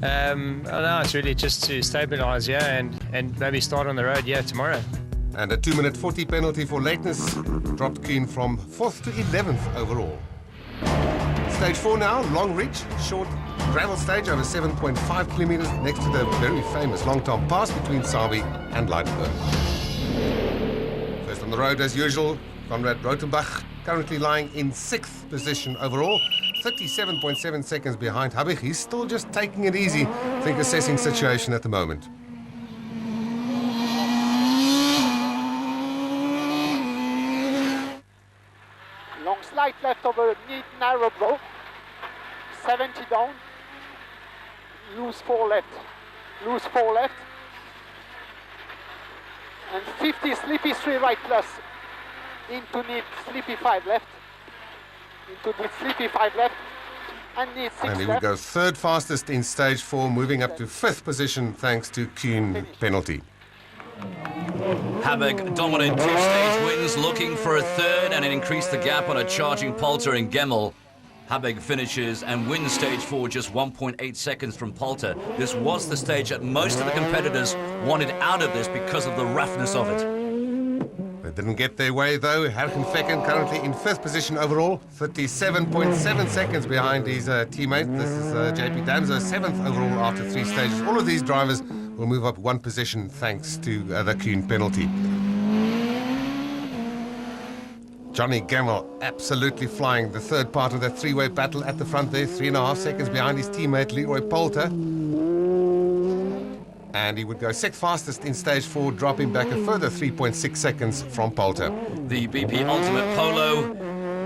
No, it's really just to stabilise, and maybe start on the road, tomorrow. And a 2-minute 40 penalty for lateness dropped Kuhn from 4th to 11th overall. Stage 4 now, long reach, short gravel stage over 7.5 kilometers next to the very famous Long-Tom Pass between Sabi and Leidenburg. First on the road as usual, Conrad Rotenbach, currently lying in 6th position overall, 37.7 seconds behind Habig. He's still just taking it easy, I think assessing situation at the moment. Long slide left over neat narrow blow, 70 down, loose 4 left, and 50 sleepy 3 right plus, into neat sleepy 5 left, into neat sleepy 5 left, and neat 6 And he left. would go 3rd fastest in stage 4, moving up to 5th position thanks to Kuhn penalty. Habig dominant 2-stage wins, looking for a 3rd, and it increased the gap on a charging Poulter and Gemmel. Habig finishes and wins stage 4 just 1.8 seconds from Poulter. This was the stage that most of the competitors wanted out of this because of the roughness of it. They didn't get their way though. Herken Fecken currently in 5th position overall, 37.7 seconds behind his teammate. This is JP Damso, 7th overall after 3 stages. All of these drivers will move up 1 position thanks to the Kuhn penalty. Johnny Gemmel absolutely flying the 3rd part of that 3-way battle at the front there, 3.5 seconds behind his teammate Leroy Poulter. And he would go 6th fastest in stage 4, dropping back a further 3.6 seconds from Poulter. The BP Ultimate Polo.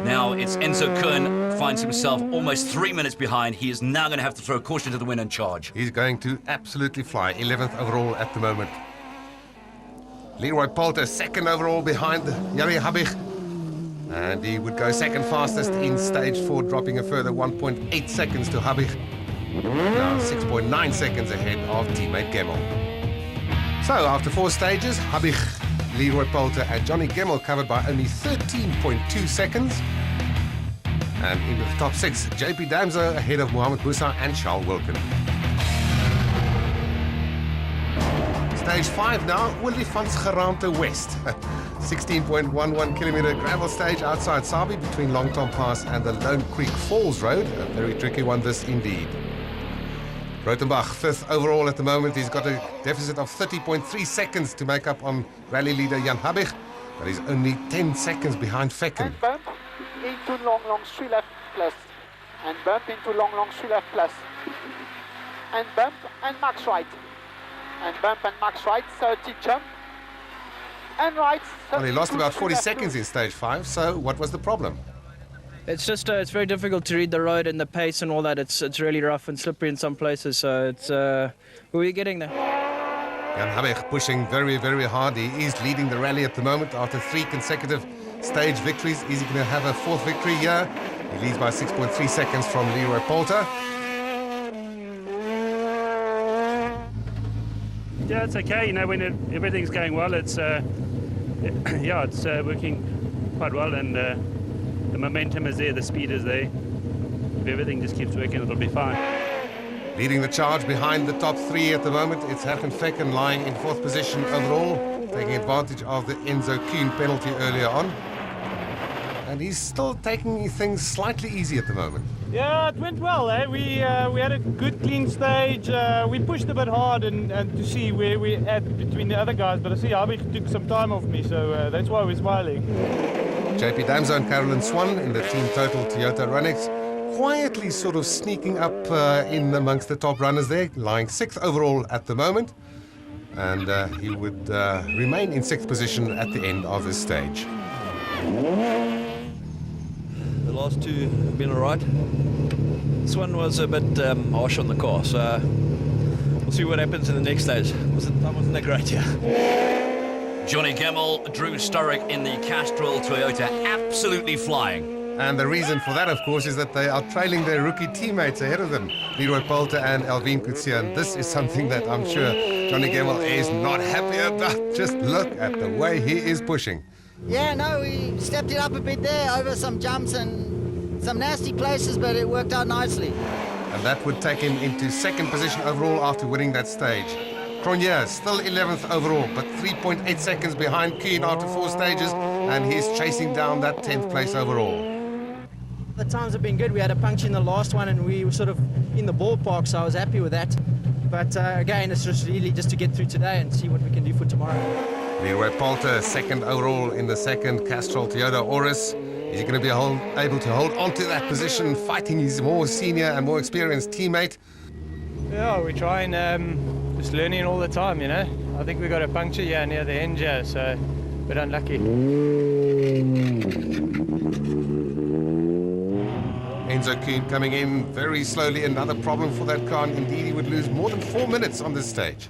Now it's Enzo Kuhn, finds himself almost 3 minutes behind. He is now going to have to throw caution to the wind and charge. He's going to absolutely fly, 11th overall at the moment. Leroy Poulter, 2nd overall behind Jari Habig. And he would go 2nd fastest in stage 4, dropping a further 1.8 seconds to Habig. Now 6.9 seconds ahead of teammate Gemmel. So after 4 stages, Habig, Leroy Poulter and Johnny Gemmel covered by only 13.2 seconds. And into the top 6, JP Damso ahead of Mohamed Boussa and Charles Wilken. Stage 5 now, Willie van Geraamte West. 16.11 kilometer gravel stage outside Sabi between Long-Tom Pass and the Lone Creek Falls Road. A very tricky one this indeed. Rotenbach, 5th overall at the moment. He's got a deficit of 30.3 seconds to make up on rally leader Jan Habig, but he's only 10 seconds behind Fecken. And bump into long 3 left plus, and bump into long 3 left plus, and bump and max right, and bump and max right, 30 jump, and right. Well, he lost about 40 seconds in stage 5, so what was the problem? It's just it's very difficult to read the road and the pace and all that. It's really rough and slippery in some places, so it's we're getting there. Jan Habig pushing very, very hard. He is leading the rally at the moment after 3 consecutive stage victories. Is he going to have a 4th victory here? He leads by 6.3 seconds from Leroy Poulter. Yeah, it's okay. You know, when everything's going well, it's it's working quite well, and the momentum is there, the speed is there. If everything just keeps working, it'll be fine. Leading the charge behind the top 3 at the moment, it's Herken Fecken lying in 4th position overall, taking advantage of the Enzo Kuhn penalty earlier on. And he's still taking things slightly easy at the moment. Yeah, it went well. We had a good clean stage. We pushed a bit hard and to see where we're at between the other guys, but I see Habig took some time off me, so that's why we're smiling. JP Damso and Carolyn Swan in the Team Total Toyota Runex, quietly sort of sneaking up in amongst the top runners there, lying 6th overall at the moment. And he would remain in 6th position at the end of this stage. The last 2 have been all right. This one was a bit harsh on the car, so we'll see what happens in the next stage. That wasn't that great, yeah. Johnny Gemmel, Drew Sturrock in the Castrol Toyota, absolutely flying. And the reason for that, of course, is that they are trailing their rookie teammates ahead of them, Leroy Poulter and Alvin Kutsia. And this is something that I'm sure Johnny Gemmel is not happy about. Just look at the way he is pushing. Yeah, no, we stepped it up a bit there over some jumps and some nasty places, but it worked out nicely. and that would take him into second position overall after winning that stage. Cronje still 11th overall, but 3.8 seconds behind Keen after 4 stages, and he's chasing down that 10th place overall. The times have been good. We had a puncture in the last one and we were sort of in the ballpark, so I was happy with that. But again, it's just really just to get through today and see what we can do for tomorrow. Leroy Poulter, second overall in the second Castrol Toyota Auris. Is he going to be able to hold on to that position, fighting his more senior and more experienced teammate? Yeah, we try and just learning all the time, you know. I think we got a puncture here near the end here, so a bit unlucky. Enzo Kuhn coming in very slowly, another problem for that car, and indeed he would lose more than 4 minutes on this stage.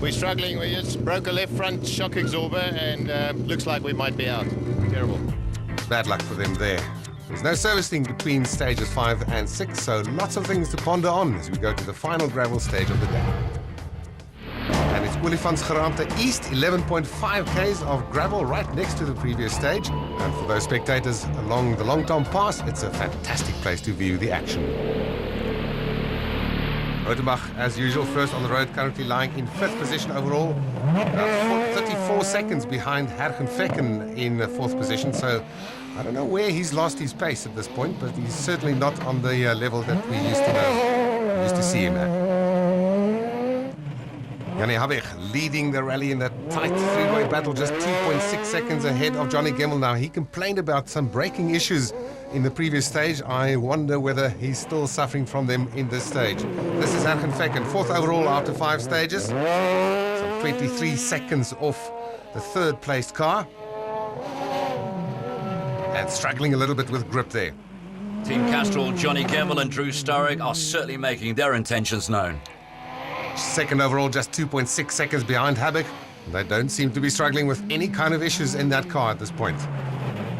We're struggling. We just broke a left front shock absorber and looks like we might be out. Terrible. Bad luck for them there. There's no servicing between stages 5 and 6, so lots of things to ponder on as we go to the final gravel stage of the day. And it's Olifantsgeraamte East, 11.5 k's of gravel right next to the previous stage. And for those spectators along the Long Tom Pass, it's a fantastic place to view the action. Rothenbach, as usual, first on the road, currently lying in 5th position overall. 34 seconds behind Hergenfecken in 4th position, so I don't know where he's lost his pace at this point, but he's certainly not on the level that we used to know, used to see him at. Jannie Habig leading the rally in that tight three-way battle, just 2.6 seconds ahead of Johnny Gemmell now. He complained about some braking issues in the previous stage. I wonder whether he's still suffering from them in this stage. This is Hergenfecken, 4th overall after 5 stages. Some 23 seconds off the 3rd placed car. And struggling a little bit with grip there. Team Castrol, Johnny Gemmell and Drew Sturrock are certainly making their intentions known. 2nd overall, just 2.6 seconds behind Habig. They don't seem to be struggling with any kind of issues in that car at this point.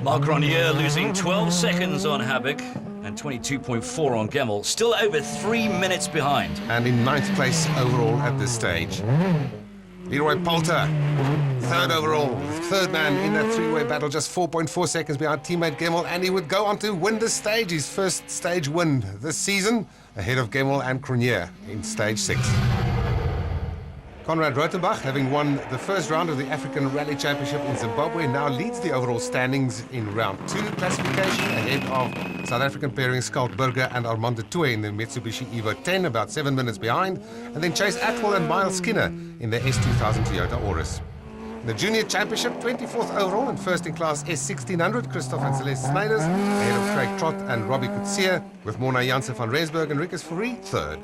Marc Ronier losing 12 seconds on Habig and 22.4 on Gemmell, still over 3 minutes behind. And in 9th place overall at this stage. Leroy Poulter, 3rd overall, 3rd man in that three-way battle, just 4.4 seconds behind teammate Gemmell, and he would go on to win the stage, his first stage win this season, ahead of Gemmell and Cronje in stage 6. Conrad Rothenbach, having won the first round of the African Rally Championship in Zimbabwe, now leads the overall standings in round 2 classification, ahead of South African pairing Schalk Burger and Armand de Tooy in the Mitsubishi Evo 10, about 7 minutes behind, and then Chase Atwell and Miles Skinner in the S2000 Toyota Auris. In the Junior Championship, 24th overall and first in class S1600, Christoph and Celeste Snyders, ahead of Craig Trott and Robbie Coetzee, with Mona Janssen van Rensburg and Rickers Fourie 3rd.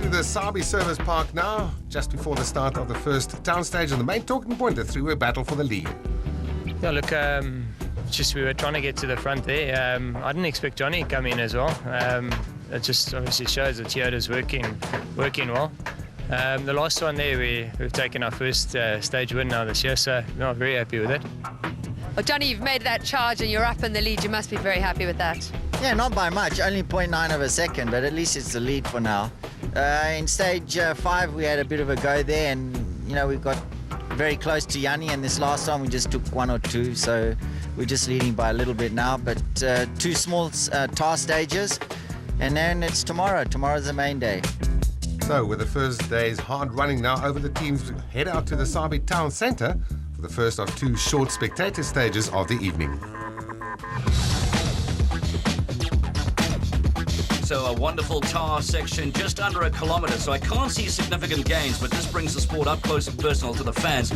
The Sabi Service Park now, just before the start of the first town stage, and the main talking point, the three-way battle for the lead. Yeah, look, just we were trying to get to the front there. I didn't expect Johnny to come in as well. It just obviously shows that Toyota's working well. The last one there, we've taken our first stage win now this year, so I'm very happy with it. Well, Johnny, you've made that charge and you're up in the lead. You must be very happy with that. Yeah, not by much, only 0.9 of a second, but at least it's the lead for now. In stage 5, we had a bit of a go there, and you know, we got very close to Jannie, and this last time we just took 1 or 2, so we're just leading by a little bit now. But 2 small tar stages, and then it's tomorrow. Tomorrow's the main day. So, with the first day's hard running now over, the teams head out to the Sabi Town Centre for the first of 2 short spectator stages of the evening. So a wonderful tar section, just under a kilometre, so I can't see significant gains, but this brings the sport up close and personal to the fans.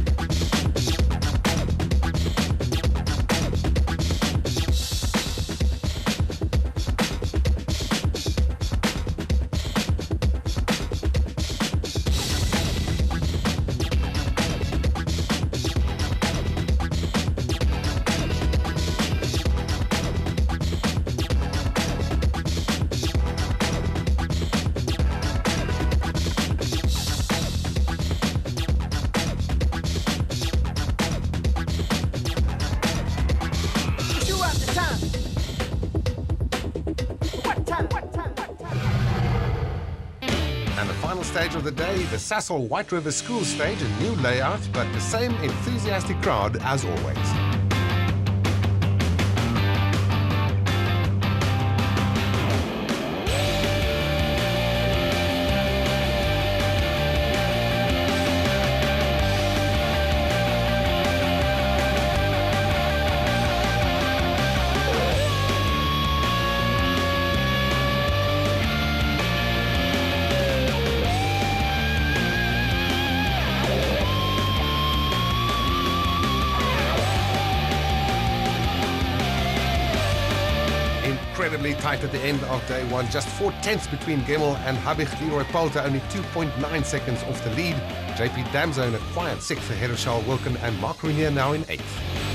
And the final stage of the day, the Sasol White River School stage, a new layout, but the same enthusiastic crowd as always. incredibly tight at the end of day one. Just 4/10 between Gemmel and Habig. Leroy Poulter only 2.9 seconds off the lead. JP Damzo in a quiet 6th ahead of Charles Wilkin, and Mark Renier now in 8th.